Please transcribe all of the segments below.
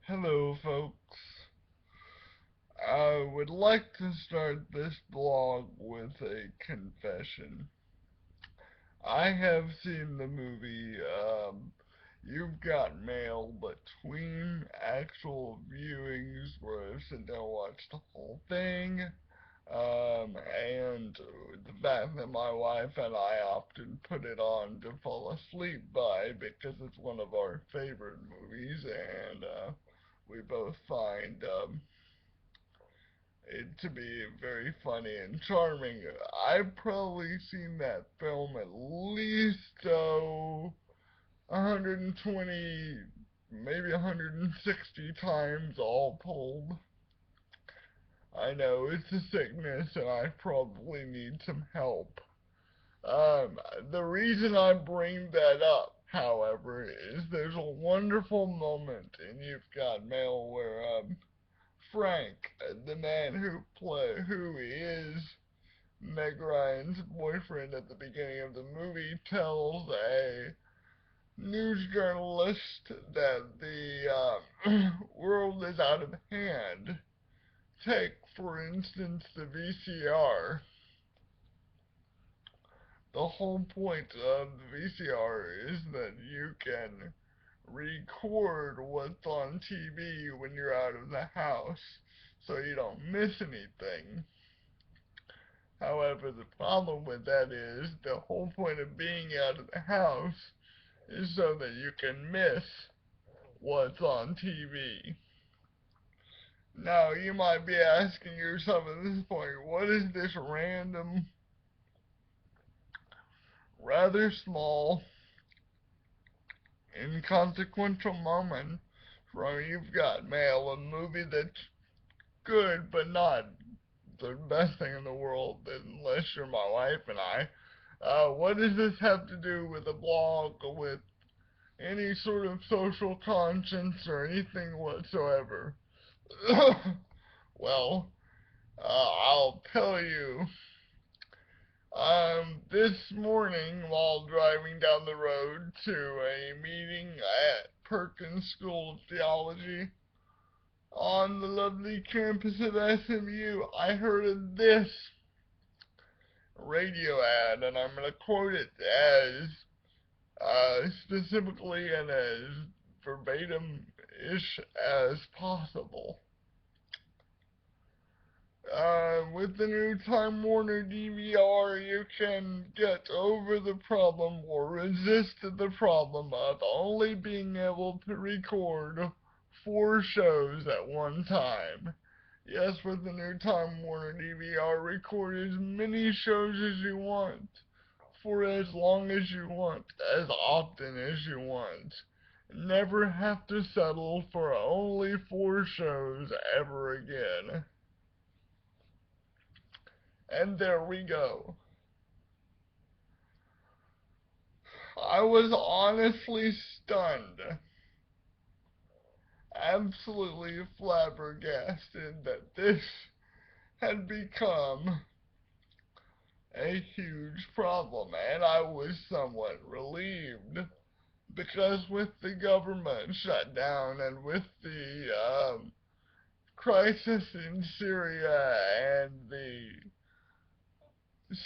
Hello, folks. I would like to start this blog with a confession. I have seen the movie You've Got Mail between actual viewings where I've sat down and watched the whole thing. And the fact that my wife and I often put it on to fall asleep by because it's one of our favorite movies, and we both find it to be very funny and charming. I've probably seen that film at least 120, maybe 160 times all told. I know it's a sickness and I probably need some help. The reason I bring that up, however, is there's a wonderful moment in You've Got Mail where Frank, the man who is Meg Ryan's boyfriend at the beginning of the movie, tells a news journalist that the world is out of hand. Take, for instance, the VCR. The whole point of the VCR is that you can record what's on TV when you're out of the house so you don't miss anything. However, the problem with that is the whole point of being out of the house is so that you can miss what's on TV. Now, you might be asking yourself at this point, what is this random, rather small, inconsequential moment from You've Got Mail, a movie that's good but not the best thing in the world unless you're my wife and I. What does this have to do with a blog or with any sort of social conscience or anything whatsoever? Well, I'll tell you. This morning, while driving down the road to a meeting at Perkins School of Theology on the lovely campus of SMU, I heard this radio ad, and I'm going to quote it as specifically and as verbatim-ish as possible. With the new Time Warner DVR, you can get over the problem or resist the problem of only being able to record 4 shows at one time. Yes, with the new Time Warner DVR, record as many shows as you want, for as long as you want, as often as you want. Never have to settle for only 4 shows ever again. And there we go. I was honestly stunned, absolutely flabbergasted that this had become a huge problem, and I was somewhat relieved because with the government shutdown and with the crisis in Syria and the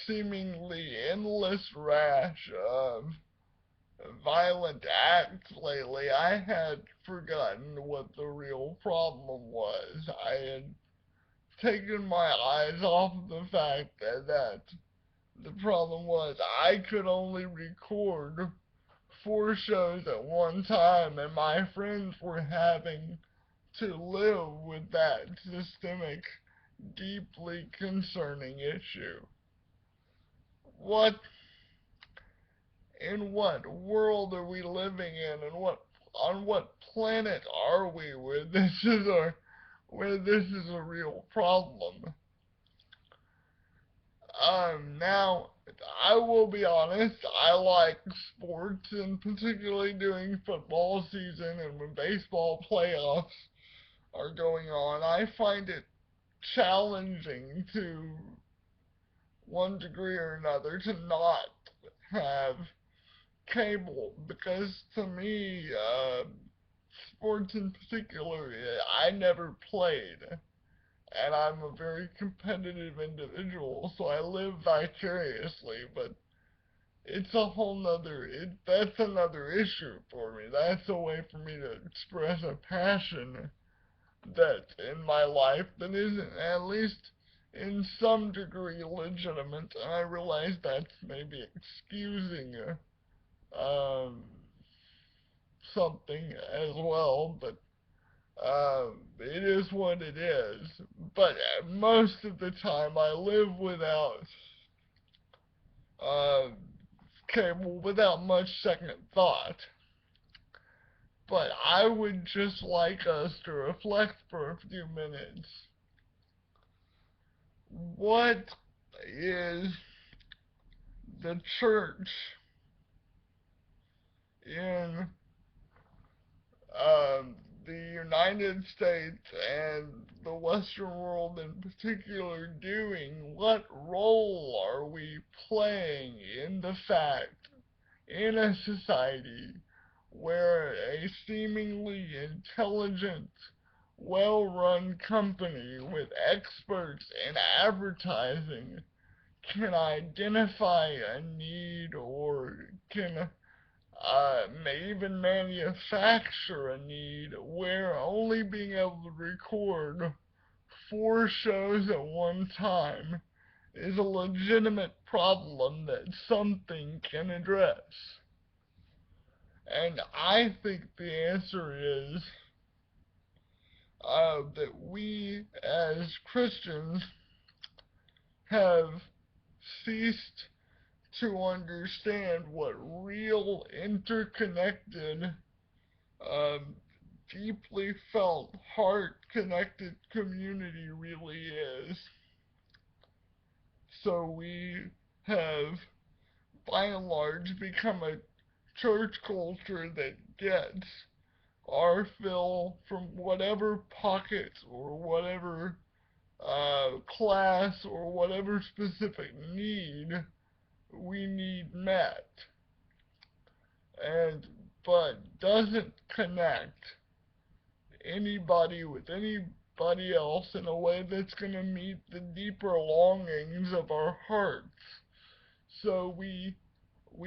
seemingly endless rash of violent acts lately, I had forgotten what the real problem was. I had taken my eyes off the fact that the problem was I could only record 4 shows at one time, and my friends were having to live with that systemic, deeply concerning issue. What in what world are we living in, and on what planet are we where this is a real problem? Now, I will be honest, I like sports, and particularly during football season and when baseball playoffs are going on, I find it challenging to one degree or another to not have cable because to me, sports in particular, I never played. And I'm a very competitive individual, so I live vicariously, but it's a whole nother, that's another issue for me. That's a way for me to express a passion that in my life that isn't at least in some degree legitimate, and I realize that's maybe excusing um, something as well, but it is what it is. But most of the time I live without uh, cable, without much second thought. But I would just like us to reflect for a few minutes. What is the church in um, the United States and the Western world in particular doing? What role are we playing in the fact, in a society where a seemingly intelligent, well-run company with experts in advertising can identify a need or can may even manufacture a need where only being able to record 4 shows at one time is a legitimate problem that something can address. And I think the answer is that we as Christians have ceased to understand what real interconnected, deeply felt, heart-connected community really is. So we have, by and large, become a church culture that gets our fill from whatever pocket or whatever class or whatever specific need we need met, and but doesn't connect anybody with anybody else in a way that's going to meet the deeper longings of our hearts. So we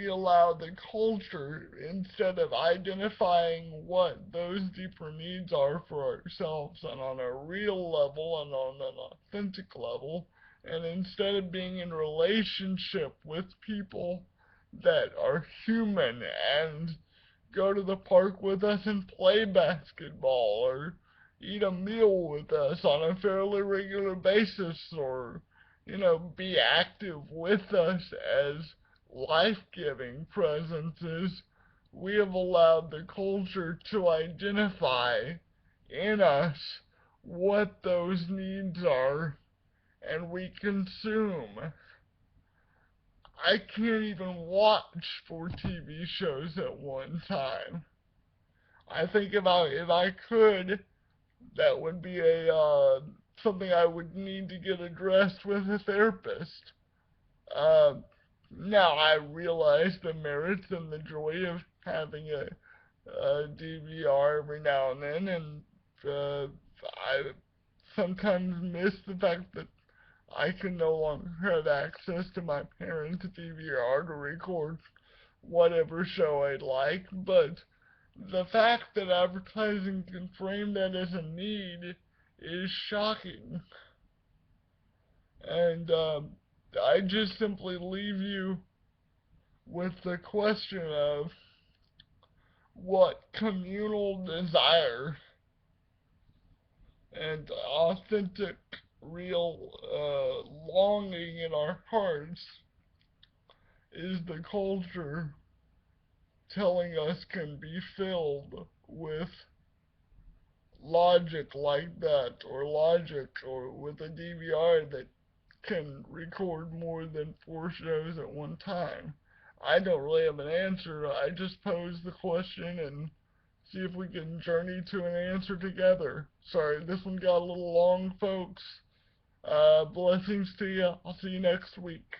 allow the culture, instead of identifying what those deeper needs are for ourselves and on a real level and on an authentic level, and instead of being in relationship with people that are human and go to the park with us and play basketball or eat a meal with us on a fairly regular basis, or, be active with us as life-giving presences, we have allowed the culture to identify in us what those needs are, and we consume. I can't even watch 4 TV shows at one time. I think if I could, that would be something I would need to get addressed with a therapist. Uh, Now I realize the merits and the joy of having a DVR every now and then, and I sometimes miss the fact that I can no longer have access to my parents' DVR to record whatever show I'd like, but the fact that advertising can frame that as a need is shocking. And I just simply leave you with the question of what communal desire and authentic, real longing in our hearts is the culture telling us can be filled with logic like that, or logic, or with a DVR that can record more than 4 shows at one time. I don't really have an answer. I just pose the question and see if we can journey to an answer together. Sorry, this one got a little long, folks. Blessings to you. I'll see you next week.